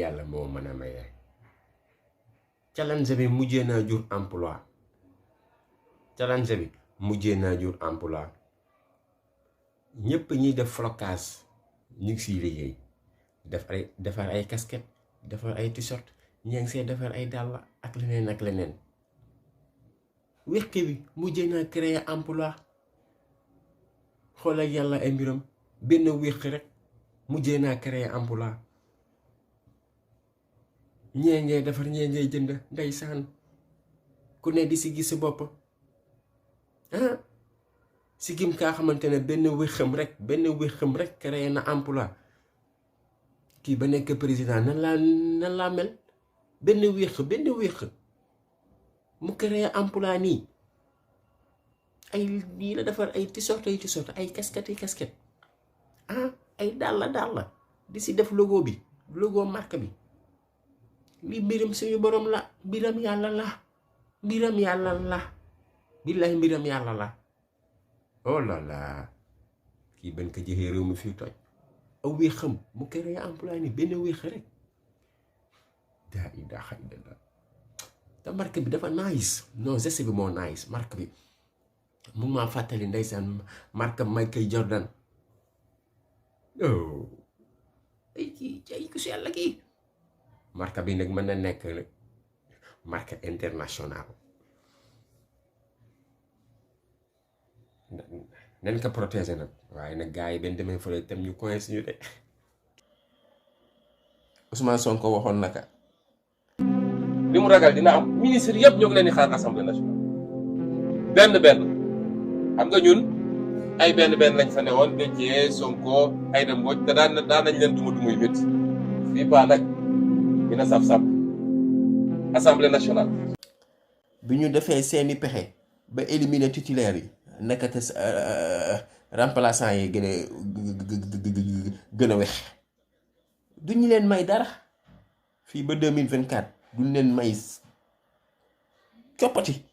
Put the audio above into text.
yàlla moo mën a maye. challenge bi mujjee naa jur emploi. challenge bi mujjee naa jur emploi. ñëpp ñiy def flocage ñu ngi siy liggéey defar ay casquette defar ay t-shirt ñaa ngi see defar ay dàll ak leneen ak leneen. wéqi bi mujjee naa créer emploi. xoolal yàlla ay mbiram benn wéqi rek mujjee naa créer emploi. ñee ngay defar ñee ngay jënd ndeysaan ku ne di si gis si bopp si gim kaa xamante ne benn wéqam rek créé na emploi. kii ba nekk président nan laa mel benn wéq mu créé emploi nii ay lii la defar ay t-shirt ay casquette ay dàll di si def logo marque bi. li mbiram suñu borom la mbiram yàlla la billahi mbiram yàlla la. oh là là kii ban ko jëxee réew mi fii toj aw wéexam mu créé emploi ni benn wéex rek daa ilaaha illallah. te marque bi dafa nice non geste bi moo nice marque bi mu maa fàttali ndeysaan marque Michael Jordan. oh ay ku si yàlla kii marque bi nag mën na nekk marque international. nen ko protéger nag waaye nag gars yi benn demee fële tam ñu coincé ñu de. Ousmane Sonko waxoon naka li mu ragal dina am ministre yëpp ñoo ngi leen di xaar assemblée nationale benn xam nga ñun ay benn lañ fa newoon Déthié Sonko Aïda Mbodj te daan nañ leen dumuy wét fii ba nag dina saf-saf assemblée nationale. bi ñu defee seeni pexe ba éliminer titulaire yi nekkate remplaçant yi gën a wex duñu leen may dara fii ba 2024 duñ leen may coppati